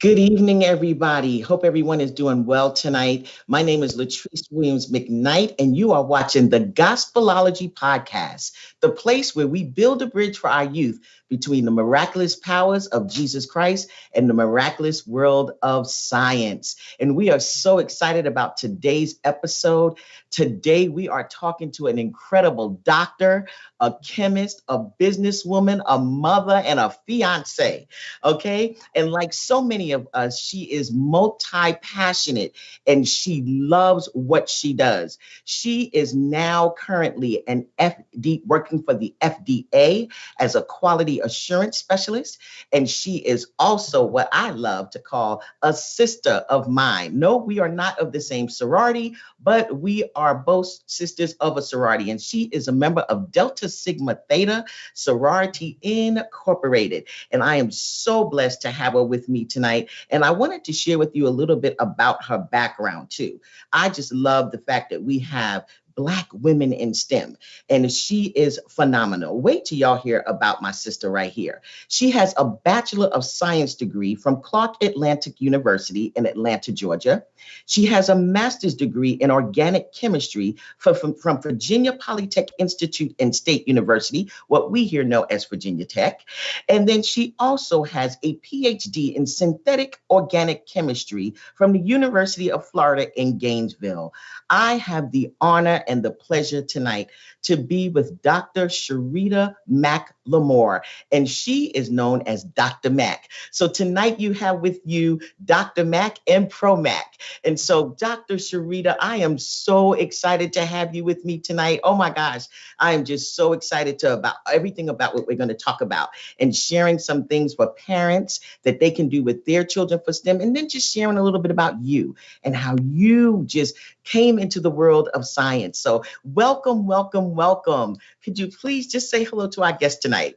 Good evening, everybody. Hope everyone is doing well tonight. My name is Latrice Williams McKnight, and you are watching the Gospelology podcast, the place where we build a bridge for our youth between the miraculous powers of Jesus Christ and the miraculous world of science. And we are so excited about today's episode. Today, we are talking to an incredible doctor, a chemist, a businesswoman, a mother, and a fiance. Okay. And like so many of us, she is multi-passionate and she loves what she does. She is now currently an FD working for the FDA as a quality assurance specialist. And she is also what I love to call a sister of mine. No, we are not of the same sorority, but we are both sisters of a sorority. And she is a member of Delta Sigma Theta Sorority Incorporated. And I am so blessed to have her with me tonight. And I wanted to share with you a little bit about her background too. I just love the fact that we have Black women in STEM, and she is phenomenal. Wait till y'all hear about my sister right here. She has a Bachelor of Science degree from Clark Atlantic University in Atlanta, Georgia. She has a master's degree in organic chemistry from Virginia Polytech Institute and State University, what we here know as Virginia Tech. And then she also has a PhD in synthetic organic chemistry from the University of Florida in Gainesville. I have the honor and the pleasure tonight to be with Dr. Sherita Mclamore, and she is known as Dr. Mac. So tonight you have with you Dr. Mac and Pro Mac. And so Dr. Sherita, I am so excited to have you with me tonight. Oh my gosh, I am just so excited about everything about what we're going to talk about and sharing some things for parents that they can do with their children for STEM, and then just sharing a little bit about you and how you just came into the world of science. So welcome, welcome, welcome. Could you please just say hello to our guest tonight?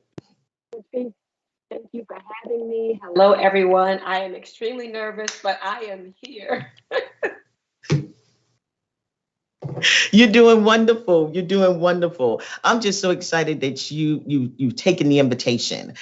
Thank you for having me. Hello, everyone. I am extremely nervous, but I am here. You're doing wonderful. You're doing wonderful. I'm just so excited that you've taken the invitation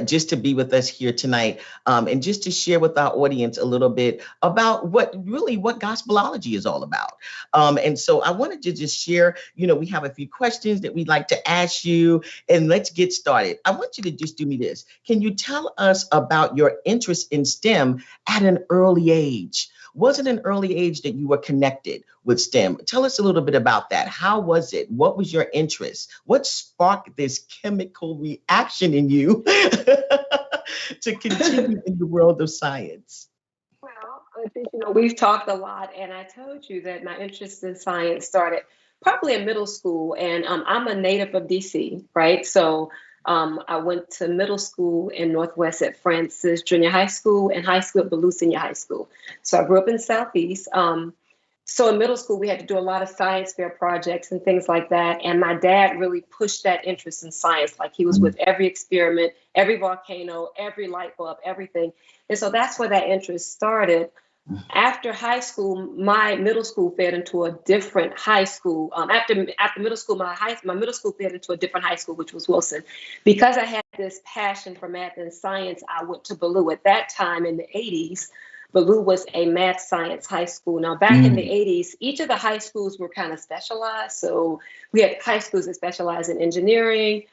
just to be with us here tonight and just to share with our audience a little bit about what Gospelology is all about. And so I wanted to just share, we have a few questions that we'd like to ask you, and let's get started. I want you to just do me this. Can you tell us about your interest in STEM at an early age? Was it an early age that you were connected with STEM? Tell us a little bit about that. How was it? What was your interest? What sparked this chemical reaction in you to continue in the world of science? Well, I think, we've talked a lot, and I told you that my interest in science started probably in middle school, and I'm a native of DC, right? So I went to middle school in Northwest at Francis Junior High School and high school at Ballou Senior High School. So I grew up in Southeast. So in middle school, we had to do a lot of science fair projects and things like that. And my dad really pushed that interest in science. Like he was with every experiment, every volcano, every light bulb, everything. And so that's where that interest started. After high school, my middle school fed into a different high school. After middle school, my middle school fed into a different high school, which was Wilson. Because I had this passion for math and science, I went to Ballou. At that time in the 80s, Ballou was a math science high school. Now, back in the 80s, each of the high schools were kind of specialized. So we had high schools that specialized in engineering,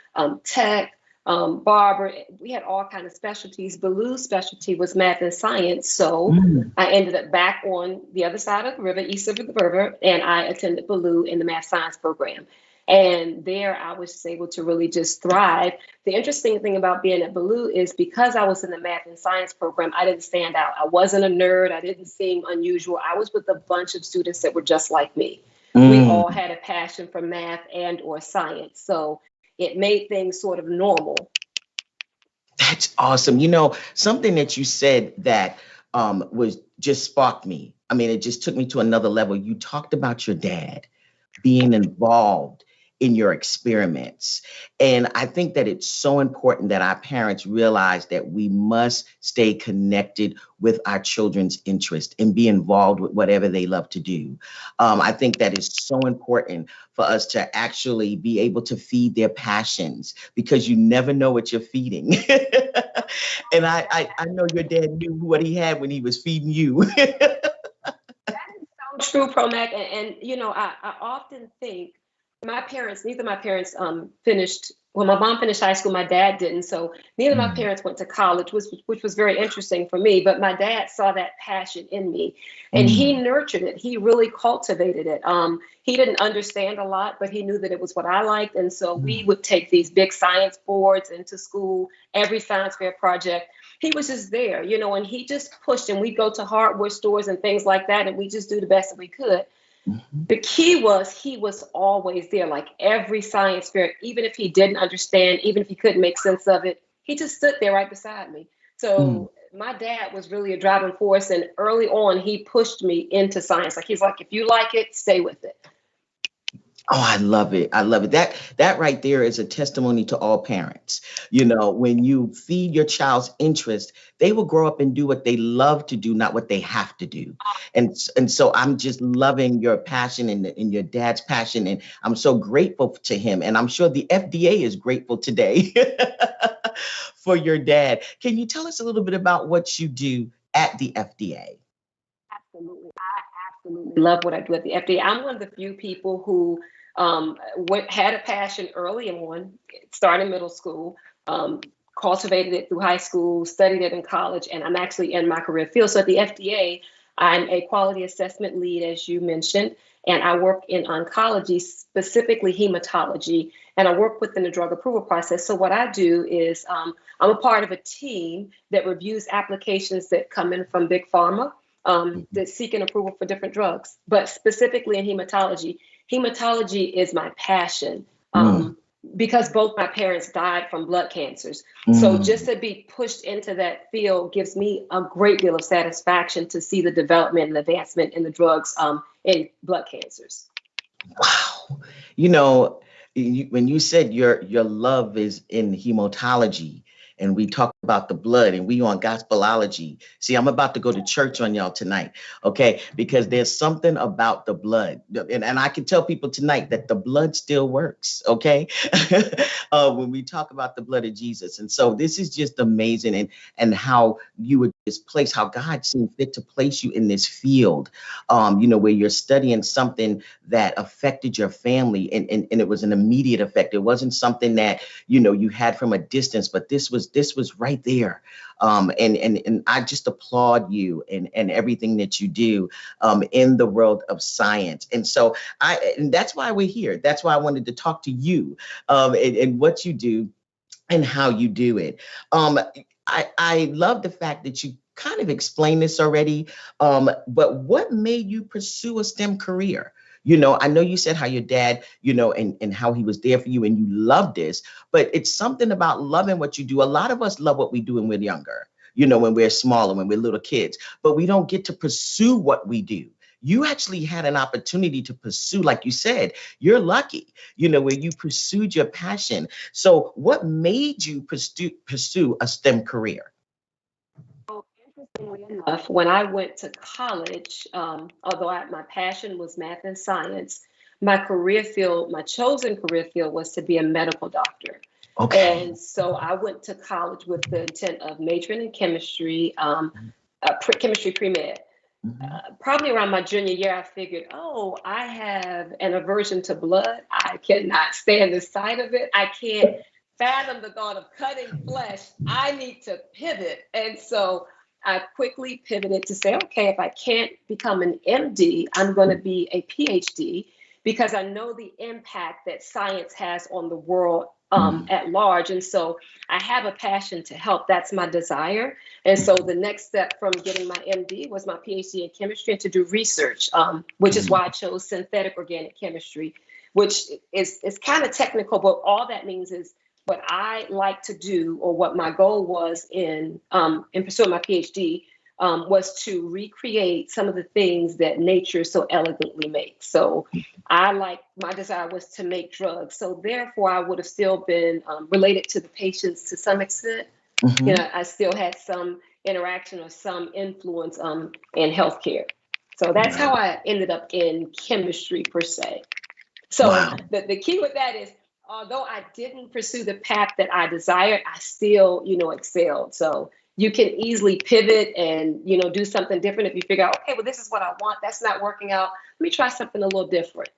tech, barber. We had all kinds of specialties. Ballou's specialty was math and science. So I ended up back on the other side of the river, east of the river, and I attended Ballou in the math science program. And there I was able to really just thrive. The interesting thing about being at Ballou is because I was in the math and science program, I didn't stand out. I wasn't a nerd. I didn't seem unusual. I was with a bunch of students that were just like me. We all had a passion for math and or science. So it made things sort of normal. That's awesome. Something that you said that was just sparked me. I mean, it just took me to another level. You talked about your dad being involved in your experiments. And I think that it's so important that our parents realize that we must stay connected with our children's interest and be involved with whatever they love to do. I think that is so important for us to actually be able to feed their passions, because you never know what you're feeding. And I know your dad knew what he had when he was feeding you. True, Promac, and I often think neither of my parents finished. Well, my mom finished high school, my dad didn't, so neither of my Mm, parents went to college, which was very interesting for me. But my dad saw that passion in me, and he mm, nurtured it. He really cultivated it. He didn't understand a lot, but he knew that it was what I liked, and so we mm. would take these big science boards into school, every science fair project. He was just there, and he just pushed, and we'd go to hardware stores and things like that, and we just do the best that we could. Mhm. The key was he was always there, like every science fair, even if he didn't understand, even if he couldn't make sense of it, he just stood there right beside me. Mm. So my dad was really a driving force, and early on he pushed me into science. Like, he's like, if you like it, stay with it. Oh, I love it. I love it. That right there is a testimony to all parents. When you feed your child's interest, they will grow up and do what they love to do, not what they have to do. And so I'm just loving your passion and your dad's passion, and I'm so grateful to him. And I'm sure the FDA is grateful today for your dad. Can you tell us a little bit about what you do at the FDA? Absolutely. I absolutely love what I do at the FDA. I'm one of the few people who had a passion early on, starting middle school, cultivated it through high school, studied it in college, and I'm actually in my career field. So at the FDA, I'm a quality assessment lead, as you mentioned, and I work in oncology, specifically hematology, and I work within the drug approval process. So what I do is I'm a part of a team that reviews applications that come in from big pharma, that's seeking approval for different drugs, but specifically in hematology. Hematology is my passion, Mm, because both my parents died from blood cancers. So just mm. to be pushed into that field gives me a great deal of satisfaction to see the development and advancement in the drugs in blood cancers. Wow. You know, when you said your love is in hematology, and we talked about the blood, and we on Gospelology. See, I'm about to go to church on y'all tonight, okay? Because there's something about the blood. And I can tell people tonight that the blood still works, okay? When we talk about the blood of Jesus. And so this is just amazing, and how you would just place, how God seemed fit to place you in this field, where you're studying something that affected your family, and it was an immediate effect. It wasn't something that you had from a distance, but this was right there. And I just applaud you and everything that you do in the world of science. And so and that's why we're here. That's why I wanted to talk to you, and what you do and how you do it. Um, I love the fact that you kind of explained this already, but what made you pursue a STEM career? I know you said how your dad, and how he was there for you and you love this, but it's something about loving what you do. A lot of us love what we do when we're younger, when we're smaller, when we're little kids, but we don't get to pursue what we do. You actually had an opportunity to pursue, like you said, you're lucky, where you pursued your passion. So, what made you pursue a STEM career? So interestingly enough, when I went to college, although my passion was math and science, my chosen career field was to be a medical doctor. Okay. And so I went to college with the intent of majoring in chemistry, chemistry pre-med. Mhm. Probably around my junior year, I figured, oh, I have an aversion to blood. I cannot stand the sight of it. I can't fathom the thought of cutting flesh. I need to pivot. And so I quickly pivoted to say, okay, if I can't become an MD, I'm going to be a PhD, because I know the impact that science has on the world Mm, at large. And so I have a passion to help. That's my desire. And so the next step from getting my MD was my PhD in chemistry and to do research, which is mm, why I chose synthetic organic chemistry, which is kind of technical, but all that means is what I like to do, or what my goal was in pursuing my PhD, was to recreate some of the things that nature so elegantly makes. So my desire was to make drugs. So therefore, I would have still been related to the patients to some extent. Mm-hmm. I still had some interaction or some influence in healthcare. So that's how I ended up in chemistry per se. So Wow. the key with that is, although I didn't pursue the path that I desired, I still, excelled. So you can easily pivot and, do something different if you figure out, okay, well, this is what I want. That's not working out. Let me try something a little different.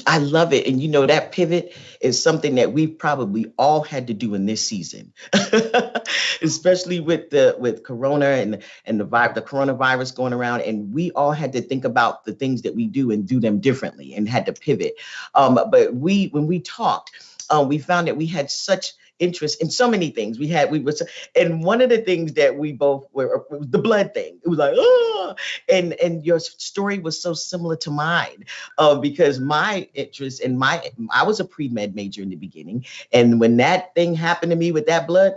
I love it. And that pivot is something that we've probably all had to do in this season, especially with Corona and the coronavirus going around. And we all had to think about the things that we do and do them differently and had to pivot. But when we talked, we found that we had such interest in so many things. And one of the things that we both were was the blood thing. It was like, oh, and your story was so similar to mine, because my interest in I was a pre-med major in the beginning, and when that thing happened to me with that blood,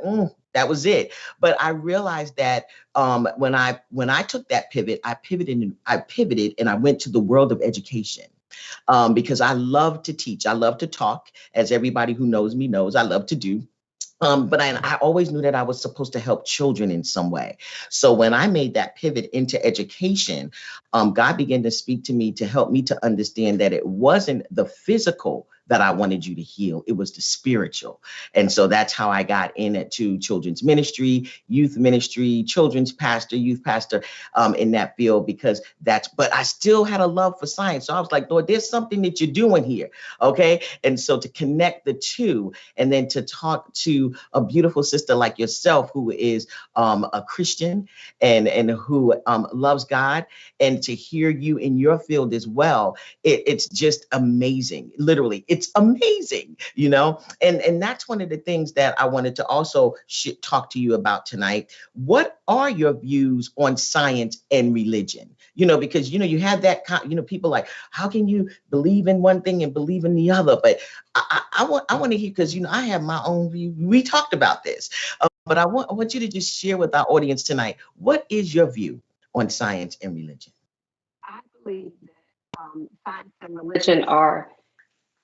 that was it. But I realized that when I took that pivot, I pivoted and I went to the world of education. Because I love to teach. I love to talk, as everybody who knows me knows I love to do. But I always knew that I was supposed to help children in some way. So when I made that pivot into education, God began to speak to me to help me to understand that it wasn't the physical that I wanted you to heal. It was the spiritual. And so that's how I got into children's ministry, youth ministry, children's pastor, youth pastor, in that field, but I still had a love for science. So I was like, Lord, there's something that you're doing here. Okay. And so to connect the two, and then to talk to a beautiful sister like yourself, who is a Christian and who loves God, and to hear you in your field as well, it's just amazing. Literally, it's amazing, and that's one of the things that I wanted to also talk to you about tonight. What are your views on science and religion? Because you have that people like, how can you believe in one thing and believe in the other? But I want to hear, because I have my own view. We talked about this, but I want you to just share with our audience tonight. What is your view on science and religion? I believe that science and religion are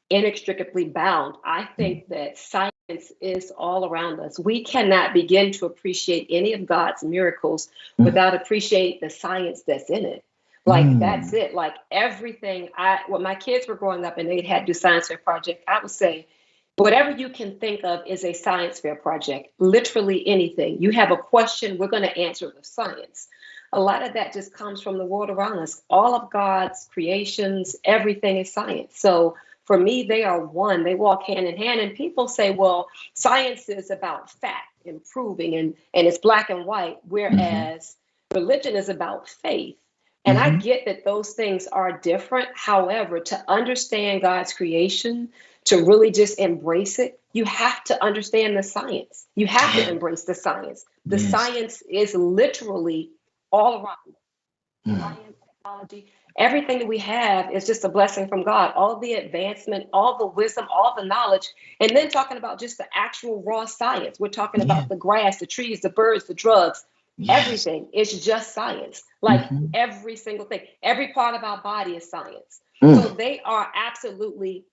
inextricably bound. I think that science is all around us. We cannot begin to appreciate any of God's miracles without appreciating the science that's in it. Like, that's it. Like, everything when my kids were growing up and they had to do science fair project, I would say, whatever you can think of is a science fair project. Literally anything. You have a question, we're going to answer with science. A lot of that just comes from the world around us. All of God's creations, everything is science. So for me, they are one. They walk hand in hand. And people say, well, science is about fact and proving, and it's black and white, whereas religion is about faith. And I get that those things are different. However, to understand God's creation, to really just embrace it, you have to understand the science. You have to embrace the science. The science is literally all around. Science, technology, everything that we have is just a blessing from God. All the advancement, all the wisdom, all the knowledge, and then talking about just the actual raw science. We're talking about the grass, the trees, the birds, the drugs. Everything is just science. Like every single thing, every part of our body is science. So they are absolutely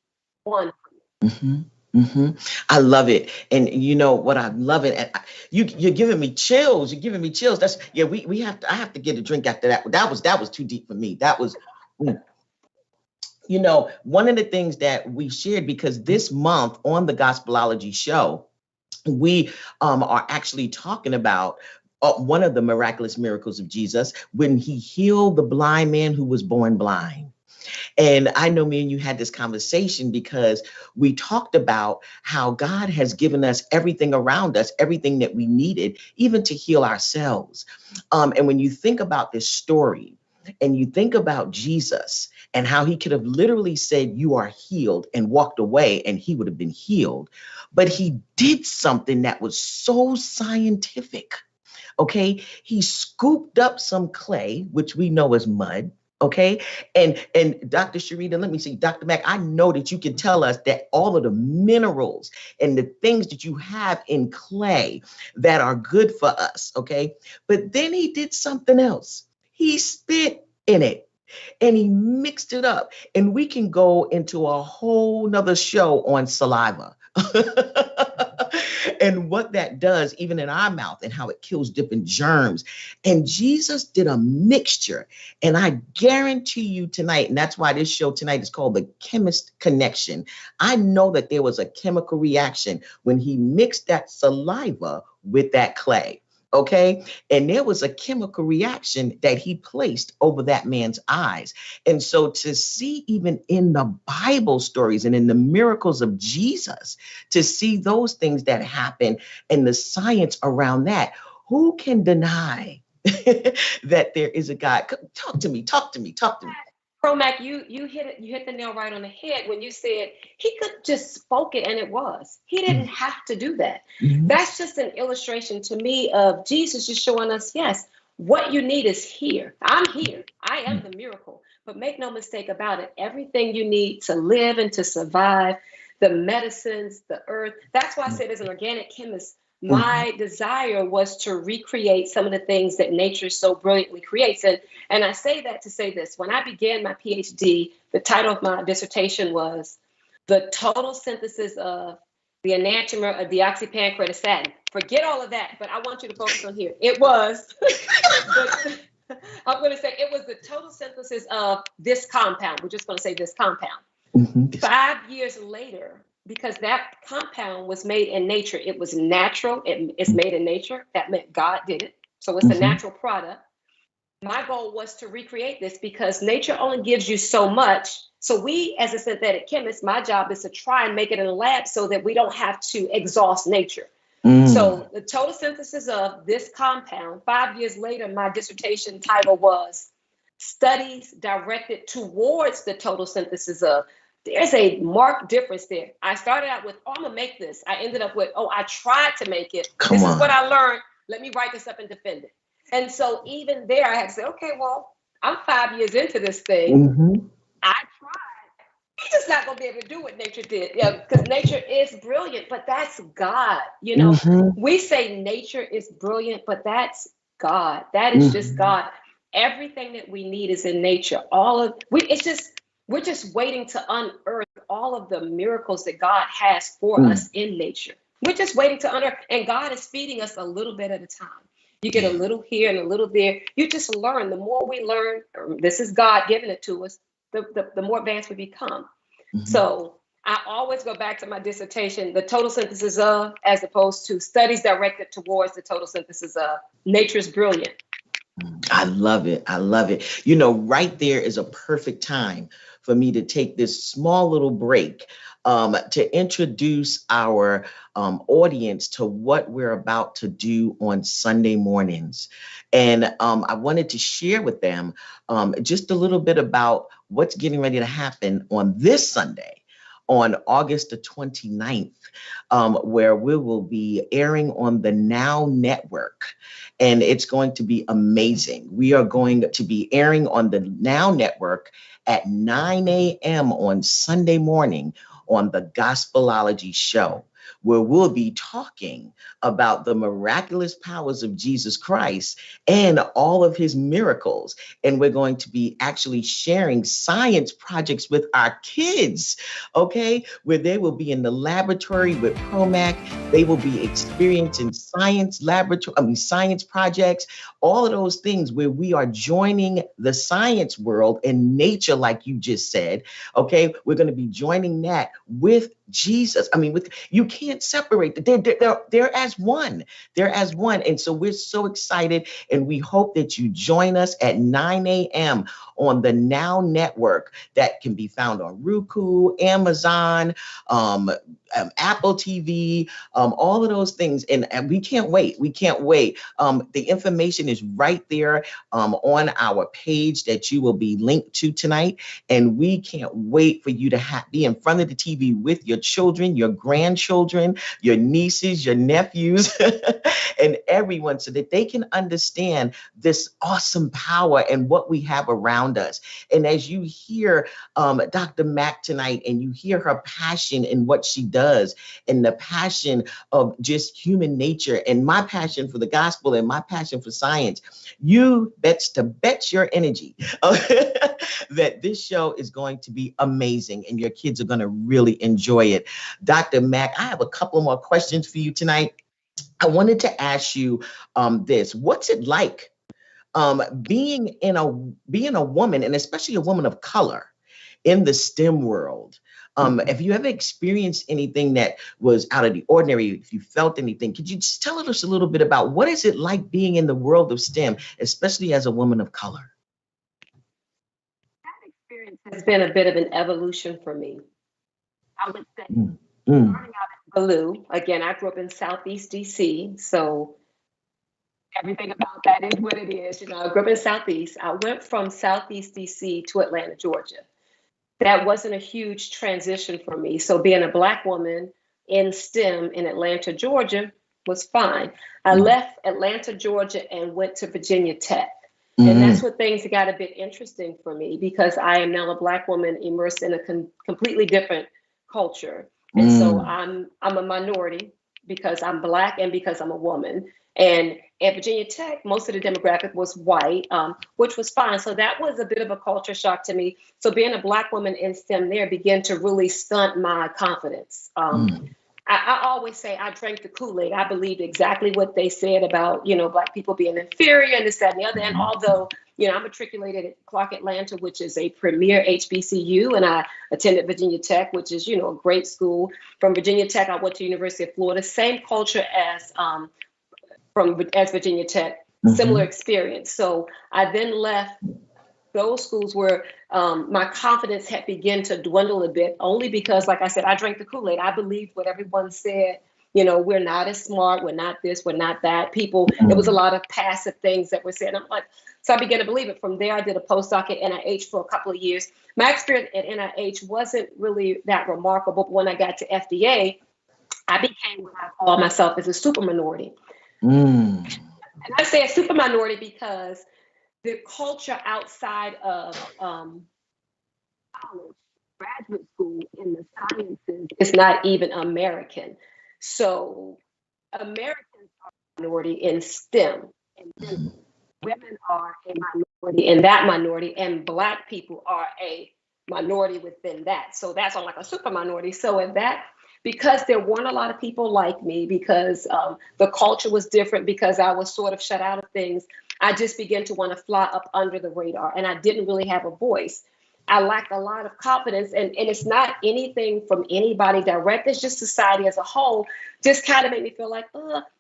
one. I love it. And what I'm loving, and you're giving me chills. You're giving me chills. That's we have to, I have to get a drink after that. That was too deep for me. That was, one of the things that we shared, because this month on the Gospelology show, we are actually talking about one of the miraculous miracles of Jesus, when he healed the blind man who was born blind. And I know me and you had this conversation because we talked about how God has given us everything around us, everything that we needed, even to heal ourselves. And when you think about this story and you think about Jesus and how he could have literally said, "You are healed," and walked away and he would have been healed. But he did something that was so scientific. Okay. He scooped up some clay, which we know is mud. Okay. And Dr. Sherita, let me see, Dr. Mac, I know that you can tell us that all of the minerals and the things that you have in clay that are good for us. Okay. But then he did something else. He spit in it and he mixed it up. And we can go into a whole nother show on saliva. And what that does, even in our mouth, and how it kills different germs. And Jesus did a mixture. And I guarantee you tonight, and that's why this show tonight is called the Chemist Connection. I know that there was a chemical reaction when he mixed that saliva with that clay. Okay. And there was a chemical reaction that he placed over that man's eyes. And so to see, even in the Bible stories and in the miracles of Jesus, to see those things that happen and the science around that, who can deny that there is a God? Talk to me, talk to me, talk to me. Promac, you hit it. You hit the nail right on the head when you said he could just spoke it and it was. He didn't have to do that. Mm-hmm. That's just an illustration to me of Jesus just showing us, yes, what you need is here. I'm here. I am the miracle. But make no mistake about it. Everything you need to live and to survive, the medicines, the earth. That's why I said as an organic chemist, my desire was to recreate some of the things that nature so brilliantly creates. And I say that to say this. When I began my PhD, the title of my dissertation was The Total Synthesis of the Enantiomer of Deoxypancreatisatin. Forget all of that, but I want you to focus on here. It was, I'm going to say it was the total synthesis of this compound. We're just going to say this compound. 5 years later, because that compound was made in nature, it was natural. It's made in nature. That meant God did it. So it's a natural product. My goal was to recreate this because nature only gives you so much. So we, as a synthetic chemist, my job is to try and make it in a lab so that we don't have to exhaust nature. So the total synthesis of this compound, 5 years later, my dissertation title was Studies Directed Towards the Total Synthesis of. There's a marked difference there. I started out with, I'm going to make this. I ended up with, I tried to make it. This is what I learned. Let me write this up and defend it. And so even there, I had to say, okay, well, I'm 5 years into this thing. I tried. He's just not going to be able to do what nature did. Yeah, because nature is brilliant, but that's God. You know, we say nature is brilliant, but that's God. That is just God. Everything that we need is in nature. We're just waiting to unearth all of the miracles that God has for us in nature. We're just waiting to unearth, and God is feeding us a little bit at a time. You get a little here and a little there. You just learn. The more we learn, this is God giving it to us, the more advanced we become. So I always go back to my dissertation, the total synthesis of, as opposed to studies directed towards the total synthesis of. Nature's brilliant. I love it. I love it. You know, right there is a perfect time for me to take this small little break to introduce our audience to what we're about to do on Sunday mornings. And I wanted to share with them just a little bit about what's getting ready to happen on this Sunday, on August the 29th, where we will be airing on the Now Network. And it's going to be amazing. We are going to be airing on the Now Network at 9 a.m. on Sunday morning on the Gospelology show, where we'll be talking about the miraculous powers of Jesus Christ and all of his miracles. And we're going to be actually sharing science projects with our kids, okay, where they will be in the laboratory with Promac. They will be experiencing science projects, all of those things where we are joining the science world and nature, like you just said, okay? We're going to be joining that with Jesus. You can't separate that. They're as one. They're as one. And so we're so excited, and we hope that you join us at 9 a.m. on the Now Network that can be found on Roku, Amazon, Apple TV, all of those things. And we can't wait. We can't wait. The information is right there on our page that you will be linked to tonight. And we can't wait for you to be in front of the TV with your children, your grandchildren, your nieces, your nephews, and everyone, so that they can understand this awesome power and what we have around us. And as you hear Dr. Mack tonight, and you hear her passion in what she does, and the passion of just human nature, and my passion for the gospel, and my passion for science, you bet your energy that this show is going to be amazing, and your kids are going to really enjoy it. Dr. Mack, I have a couple more questions for you tonight. I wanted to ask you this: what's it like being a woman, and especially a woman of color, in the STEM world? Have you ever experienced anything that was out of the ordinary? If you felt anything, could you just tell us a little bit about what is it like being in the world of STEM, especially as a woman of color? That experience has been a bit of an evolution for me. I would say, Mm, starting mm, out in Ballou, again, I grew up in Southeast DC, so everything about that is what it is. I grew up in Southeast. I went from Southeast DC to Atlanta, Georgia. That wasn't a huge transition for me. So being a Black woman in STEM in Atlanta, Georgia was fine. I mm, left Atlanta, Georgia and went to Virginia Tech. And mm, that's what things got a bit interesting for me, because I am now a Black woman immersed in a completely different culture. And so mm, I'm a minority because I'm Black and because I'm a woman. And at Virginia Tech, most of the demographic was white, which was fine. So that was a bit of a culture shock to me. So being a Black woman in STEM there began to really stunt my confidence. mm, I always say I drank the Kool-Aid. I believed exactly what they said about, Black people being inferior and this, that, and the other. And mm, although, I'm matriculated at Clark Atlanta, which is a premier HBCU, and I attended Virginia Tech, which is, a great school. From Virginia Tech, I went to University of Florida, same culture as Virginia Tech, similar mhm, experience. So I then left those schools where my confidence had begun to dwindle a bit, only because, like I said, I drank the Kool-Aid. I believed what everyone said. We're not as smart. We're not this. We're not that. It was a mm, lot of passive things that were said. I'm like, so I began to believe it. From there, I did a postdoc at NIH for a couple of years. My experience at NIH wasn't really that remarkable. But when I got to FDA, I became what I call myself as a super minority. mm, And I say a super minority because the culture outside of college, graduate school in the sciences is not even American. So Americans are a minority in STEM in mhm, general. Women are a minority in that minority, and Black people are a minority within that. So that's on like a super minority. So in that, because there weren't a lot of people like me, because the culture was different, because I was sort of shut out of things, I just began to want to fly up under the radar, and I didn't really have a voice. I lacked a lot of confidence, and it's not anything from anybody direct. It's just society as a whole just kind of made me feel like,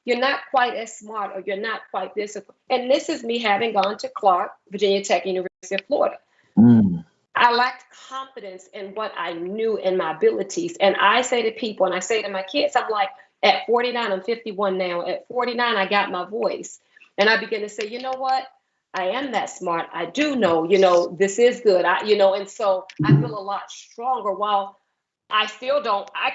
you're not quite as smart, or you're not quite this. And this is me having gone to Clark, Virginia Tech, University of Florida. mm, I lacked confidence in what I knew and my abilities. And I say to people, and I say to my kids, I'm like, at 49, I'm 51 now. At 49, I got my voice. And I begin to say, you know what? I am that smart. I do know, this is good. And so I feel a lot stronger. While I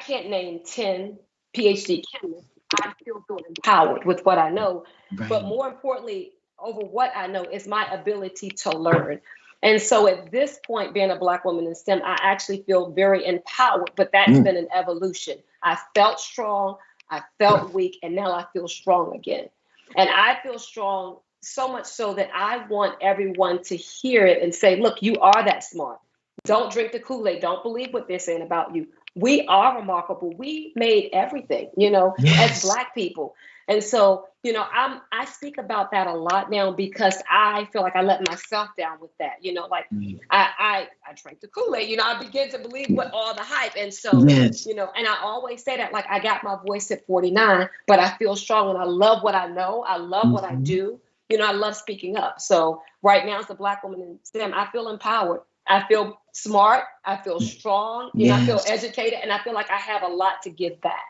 can't name 10 PhD chemists. I still feel empowered with what I know. But right. more importantly, over what I know is my ability to learn. And so at this point, being a Black woman in STEM, I actually feel very empowered, but that's Mm, been an evolution. I felt strong, I felt weak, and now I feel strong again. And I feel strong so much so that I want everyone to hear it and say, look, you are that smart. Don't drink the Kool-Aid. Don't believe what they're saying about you. We are remarkable. We made everything, as yes. Black people. And so, I speak about that a lot now because I feel like I let myself down with that. Like Mm, I drank the Kool-Aid, I begin to believe what all the hype. And so, yes. and I always say that, like, I got my voice at 49, but I feel strong and I love what I know. I love what I Mhm. do. I love speaking up. So right now, as a Black woman in STEM, I feel empowered. I feel smart. I feel strong. I feel Yes. educated, and I feel like I have a lot to give back.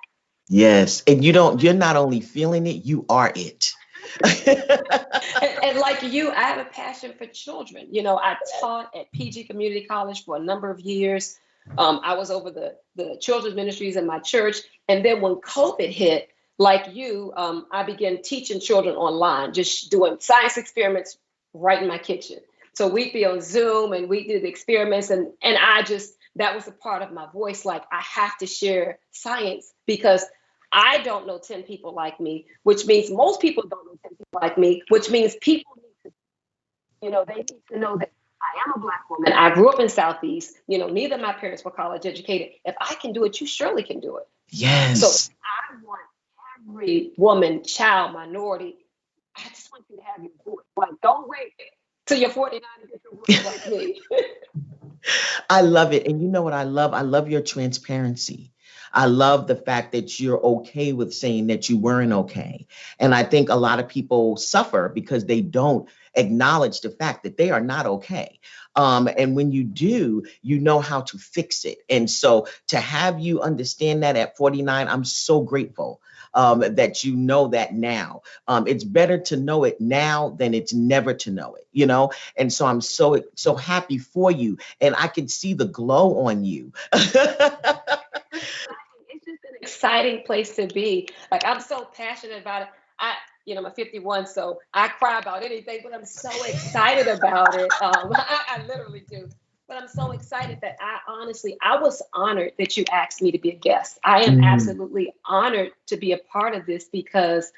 Yes. And you're not only feeling it, you are it. And like you, I have a passion for children. I taught at PG Community College for a number of years. I was over the children's ministries in my church. And then when COVID hit, like you, I began teaching children online, just doing science experiments right in my kitchen. So we'd be on Zoom and we did the experiments, and I just, that was a part of my voice. Like, I have to share science because I don't know 10 people like me, which means most people don't know 10 people like me, which means people need to, they need to know that I am a Black woman. I grew up in Southeast. Neither of my parents were college educated. If I can do it, you surely can do it. So Yes. I want every woman, child, minority, I just want you to have your voice. Like, don't wait till you're 49 to get your voice like me. I love it. And you know what I love? I love your transparency. I love the fact that you're okay with saying that you weren't okay. And I think a lot of people suffer because they don't acknowledge the fact that they are not okay. And when you do, you know how to fix it. And so to have you understand that at 49, I'm so grateful that you know that now. It's better to know it now than it's never to know it, And so I'm so happy for you, and I can see the glow on you. It's just an exciting place to be. Like, I'm so passionate about it. I'm 51, so I cry about anything, but I'm so excited about it. I literally do. But I'm so excited that I was honored that you asked me to be a guest. I am absolutely honored to be a part of this because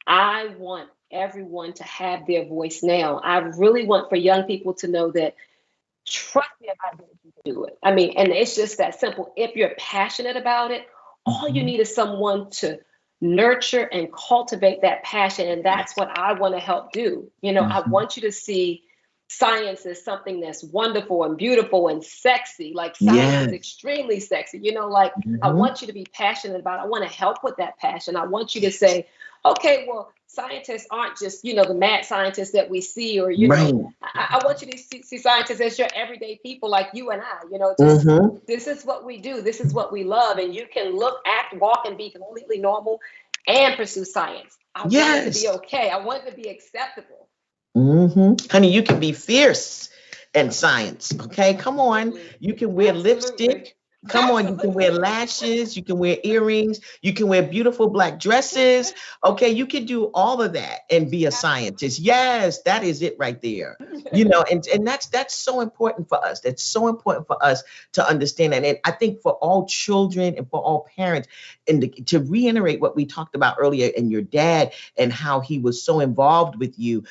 I want everyone to have their voice now. I really want for young people to know that, trust me, if I did it, you can do it. I mean, and it's just that simple. If you're passionate about it, all you need is someone to nurture and cultivate that passion. And that's what I want to help do. I want you to see science as something that's wonderful and beautiful and sexy. Like, science is extremely sexy. I want you to be passionate about it. I want to help with that passion. I want you to say, okay, well, scientists aren't just, the mad scientists that we see, or, I want you to see scientists as your everyday people like you and I, this is what we do. This is what we love. And you can look, act, walk, and be completely normal and pursue science. I want it to be okay. I want it to be acceptable. Honey, you can be fierce in science. Okay, come on. You can wear lipstick. Come on, you can wear lashes, you can wear earrings, you can wear beautiful Black dresses. Okay, you can do all of that and be a scientist. Yes, that is it right there. And that's so important for us. That's so important for us to understand that. And I think for all children and for all parents, and to reiterate what we talked about earlier, and your dad and how he was so involved with you,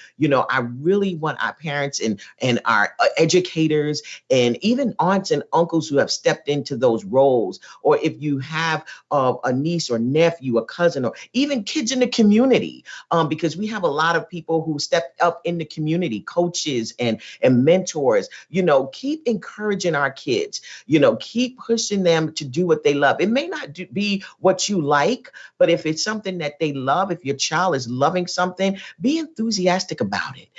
I really want our parents and our educators and even aunts and uncles who have stepped into those roles, or if you have a niece or nephew, a cousin, or even kids in the community, because we have a lot of people who step up in the community, coaches and mentors. Keep encouraging our kids. Keep pushing them to do what they love. It may not be what you like, but if it's something that they love, if your child is loving something, be enthusiastic about it.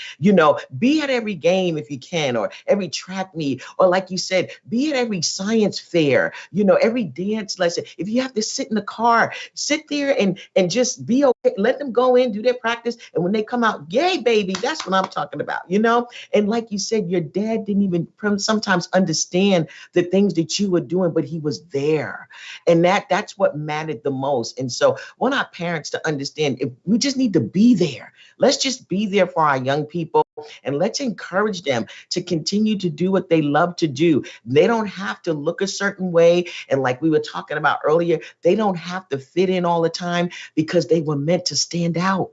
Be at every game if you can, or every track meet, or like you said, be at every science fair, every dance lesson. If you have to sit in the car, sit there and just be okay. Let them go in, do their practice. And when they come out, yay, baby, that's what I'm talking about, And like you said, your dad didn't even sometimes understand the things that you were doing, but he was there. And that's what mattered the most. And so I want our parents to understand, if we just need to be there. Let's just be there for our young people, and let's encourage them to continue to do what they love to do. They don't have to look a certain way. And like we were talking about earlier, they don't have to fit in all the time, because they were meant to stand out.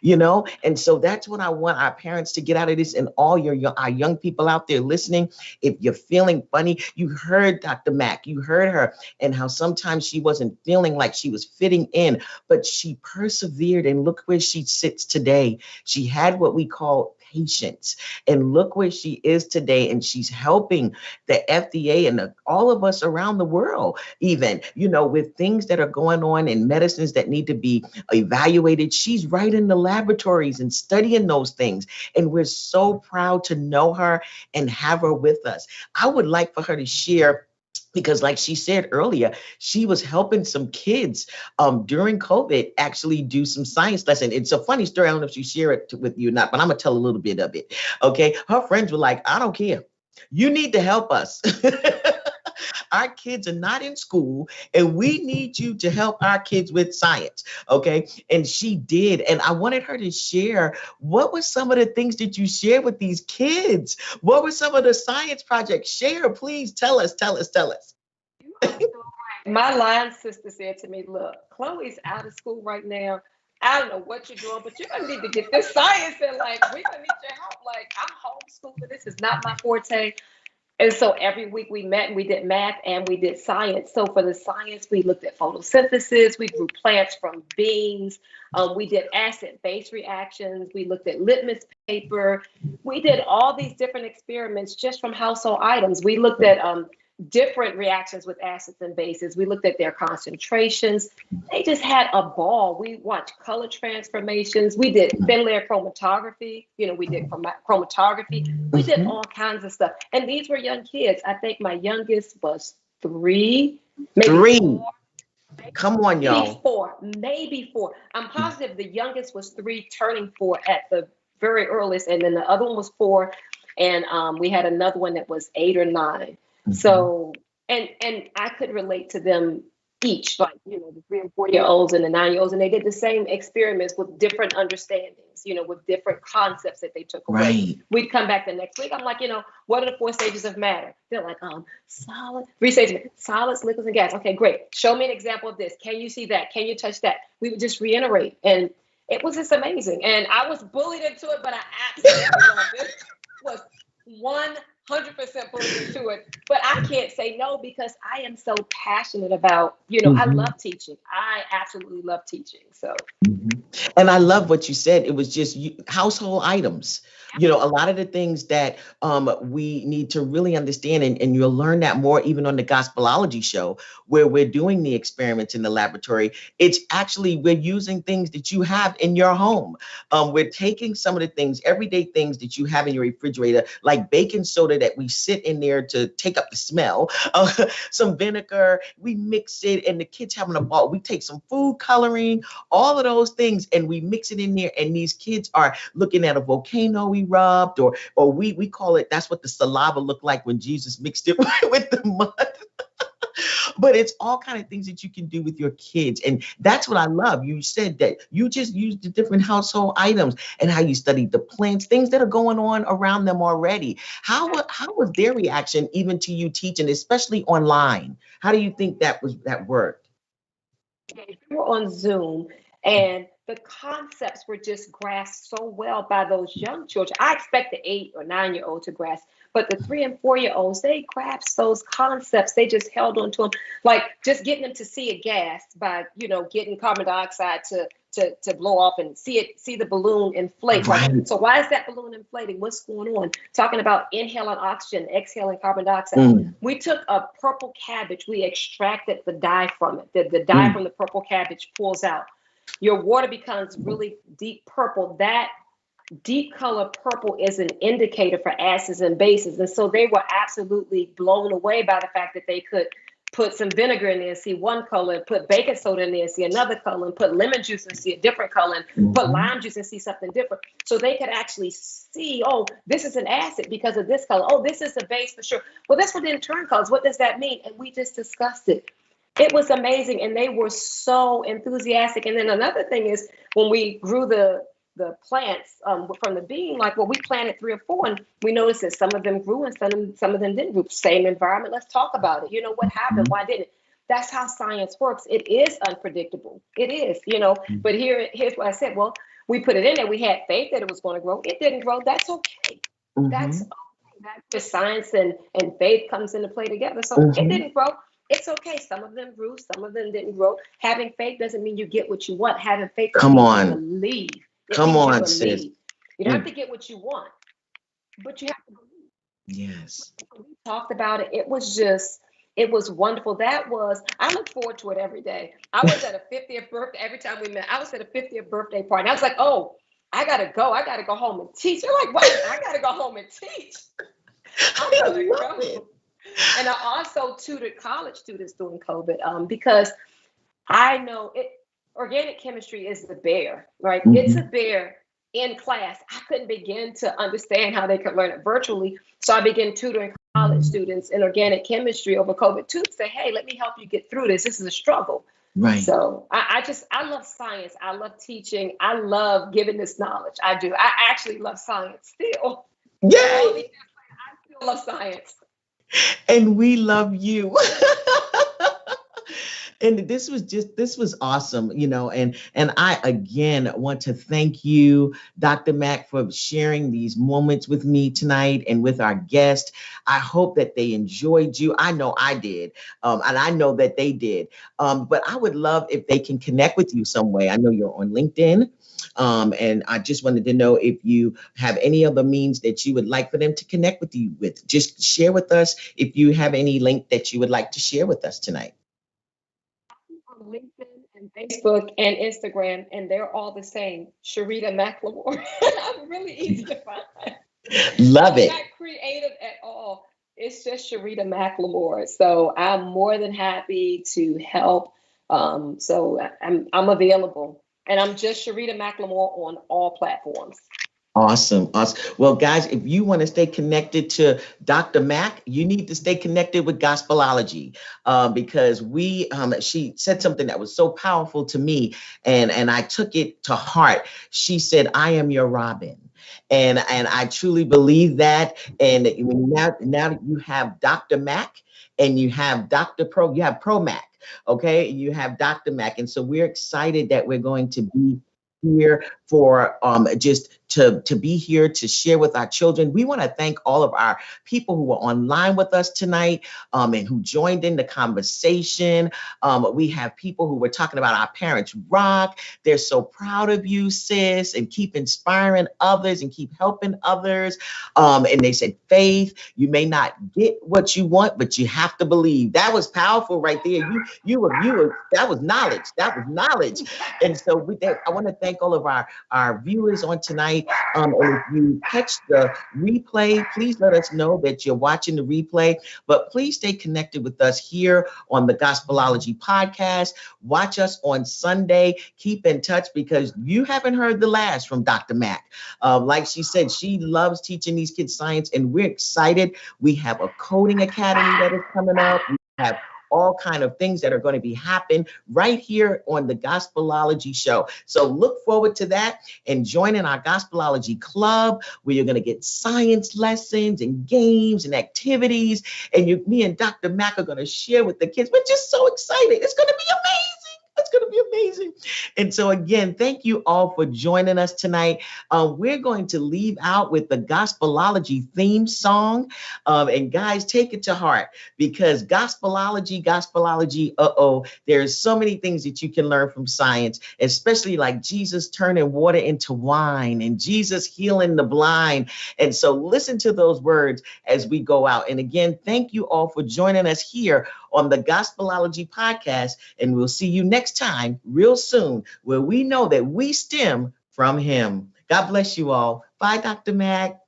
And so that's what I want our parents to get out of this, and all our young people out there listening. If you're feeling funny, you heard Dr. Mack, you heard her, and how sometimes she wasn't feeling like she was fitting in, but she persevered, and look where she sits today. She had what we call patience, and look where she is today, and she's helping the FDA and all of us around the world, even, with things that are going on in medicines that need to be evaluated. She's right in the laboratories and studying those things, and we're so proud to know her and have her with us. I would like for her to share, because like she said earlier, she was helping some kids during COVID actually do some science lesson. It's a funny story. I don't know if she shared it with you or not, but I'm going to tell a little bit of it. Okay. Her friends were like, I don't care. You need to help us. Our kids are not in school, and we need you to help our kids with science. Okay. And she did. And I wanted her to share what were some of the things that you shared with these kids? What were some of the science projects? Share, please tell us, tell us, tell us. You are so right. My line sister said to me, look, Chloe's out of school right now. I don't know what you're doing, but you're gonna need to get this science and like we're gonna need your help. Like I'm homeschooling. This is not my forte. And so every week we met and we did math and we did science. So for the science, we looked at photosynthesis, we grew plants from beans, we did acid-base reactions, we looked at litmus paper, we did all these different experiments just from household items. We looked at different reactions with acids and bases. We looked at their concentrations. They just had a ball. We watched color transformations. We did thin layer chromatography. We did chromatography. We did all kinds of stuff. And these were young kids. I think my youngest was 3, maybe Three. 4. Come on, y'all. Maybe 4. I'm positive the youngest was 3, turning 4 at the very earliest. And then the other one was 4. And we had another one that was 8 or 9. So, and I could relate to them each, like, the 3 and 4-year-olds and the 9-year-olds, and they did the same experiments with different understandings, with different concepts that they took away. Right. We'd come back the next week. I'm like, what are the 4 stages of matter? They're like, solid, 3 stages, solids, liquids, and gas. Okay, great. Show me an example of this. Can you see that? Can you touch that? We would just reiterate. And it was just amazing. And I was bullied into it, but I absolutely loved it. It was 100% bullied into it, but I can't say no because I am so passionate about, I love teaching. I absolutely love teaching. So, and I love what you said. It was just household items. A lot of the things that we need to really understand, and you'll learn that more even on the Gospelology show, where we're doing the experiments in the laboratory. It's actually, we're using things that you have in your home. We're taking some of the things, everyday things that you have in your refrigerator, like baking soda that we sit in there to take up the smell, some vinegar, we mix it, and the kids having a ball. We take some food coloring, all of those things, and we mix it in there, and these kids are looking at a volcano we rubbed, or we call it, that's what the saliva looked like when Jesus mixed it with the mud. But it's all kind of things that you can do with your kids. And that's what I love. You said that you just used the different household items and how you studied the plants, things that are going on around them already. How was their reaction even to you teaching, especially online? How do you think that worked? We were on Zoom, and the concepts were just grasped so well by those young children. I expect the 8 or 9-year-old to grasp, but the 3 and 4-year-olds, they grasped those concepts. They just held on to them, like just getting them to see a gas by, getting carbon dioxide to blow off and see the balloon inflate. Right. Like, so why is that balloon inflating? What's going on? Talking about inhaling oxygen, exhaling carbon dioxide. We took a purple cabbage. We extracted the dye from it. The dye from the purple cabbage pulls out. Your water becomes really deep purple. That deep color purple is an indicator for acids and bases. And so they were absolutely blown away by the fact that they could put some vinegar in there and see one color, put baking soda in there and see another color, and put lemon juice and see a different color, and put lime juice and see something different. So they could actually see, oh, this is an acid because of this color. Oh, this is a base for sure. Well, that's what the turn colors. What does that mean? And we just discussed it. It was amazing, and they were so enthusiastic. And then another thing is when we grew the plants from the bean, like, well, we planted 3 or 4, and we noticed that some of them grew and some of them didn't grow. Same environment. Let's talk about it. What happened? Why didn't it? That's how science works. It is unpredictable. It is, But here's what I said. Well, we put it in there. We had faith that it was going to grow. It didn't grow. That's okay. That's okay. That's where science and faith comes into play together. So it didn't grow. It's okay. Some of them grew, some of them didn't grow. Having faith doesn't mean you get what you want. Having faith doesn't mean you believe. Come on, sis. You don't have to get what you want, but you have to believe. Yes. We talked about it. It was wonderful. I look forward to it every day. I was at a 50th birthday, every time we met, I was at a 50th birthday party. I was like, oh, I got to go. I got to go home and teach. They're like, what? I got to go home and teach. I'm going to go. And I also tutored college students during COVID because I know organic chemistry is the bear, right? It's a bear in class. I couldn't begin to understand how they could learn it virtually. So I began tutoring college students in organic chemistry over COVID too, to say, hey, let me help you get through this. This is a struggle. Right. So I love science. I love teaching. I love giving this knowledge. I do. I actually love science still. Yay! I still love science. And we love you. And this was awesome, and I again want to thank you, Dr. Mac, for sharing these moments with me tonight and with our guest. I hope that they enjoyed you. I know I did, and I know that they did. But I would love if they can connect with you some way. I know you're on LinkedIn. And I just wanted to know if you have any other means that you would like for them to connect with you with. Just share with us if you have any link that you would like to share with us tonight. On LinkedIn and Facebook and Instagram, and they're all the same. Sherita Mclamore. I'm really easy to find. Love it. I'm not creative at all. It's just Sherita Mclamore. So I'm more than happy to help. So I'm available. And I'm just Sherita Mclamore on all platforms. Awesome. Well, guys, if you want to stay connected to Dr. Mac, you need to stay connected with Gospelology, because she said something that was so powerful to me, and I took it to heart. She said, "I am your Robin." And I truly believe that. And now you have Dr. Mac and you have you have Pro Mac. Okay, you have Dr. Mac. And so we're excited that we're going to be here for just to be here to share with our children. We want to thank all of our people who were online with us tonight, and who joined in the conversation. We have people who were talking about our parents rock. They're so proud of you, sis, and keep inspiring others and keep helping others. And they said, Faith, you may not get what you want, but you have to believe. That was powerful right there. You were that was knowledge. That was knowledge. And so I want to thank all of our viewers on tonight. And if you catch the replay, please let us know that you're watching the replay. But please stay connected with us here on the Gospelology podcast. Watch us on Sunday. Keep in touch, because you haven't heard the last from Dr. Mac. Like she said, she loves teaching these kids science, and we're excited. We have a coding academy that is coming up. We have all kind of things that are going to be happening right here on the Gospelology show. So look forward to that and joining our Gospelology club, where you're going to get science lessons and games and activities. And me and Dr. Mac are going to share with the kids. We're just so excited. It's going to be amazing. It's going to be amazing. And so again, thank you all for joining us tonight. We're going to leave out with the Gospelology theme song. And guys, take it to heart, because Gospelology, there's so many things that you can learn from science, especially like Jesus turning water into wine and Jesus healing the blind. And so listen to those words as we go out. And again, thank you all for joining us here on the Gospelology podcast. And we'll see you next time real soon, where we know that we stem from him. God bless you all. Bye, Dr. Mac.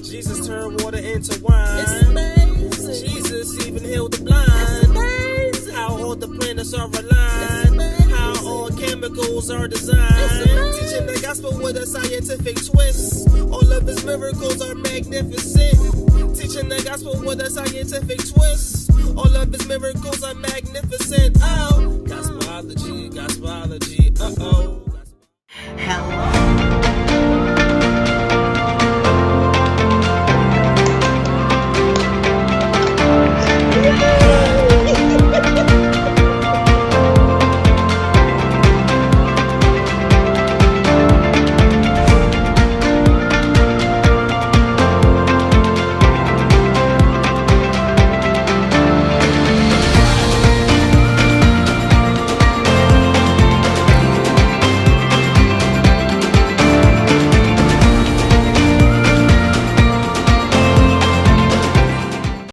Jesus turned water into wine. It's amazing. Jesus even healed the blind. It's amazing. How all the planets are aligned. How all chemicals are designed. Teaching the gospel with a scientific twist. All of his miracles are magnificent. Teaching the gospel with a scientific twist. All of his miracles are magnificent. Oh, Gospelology, Gospelology, uh-oh.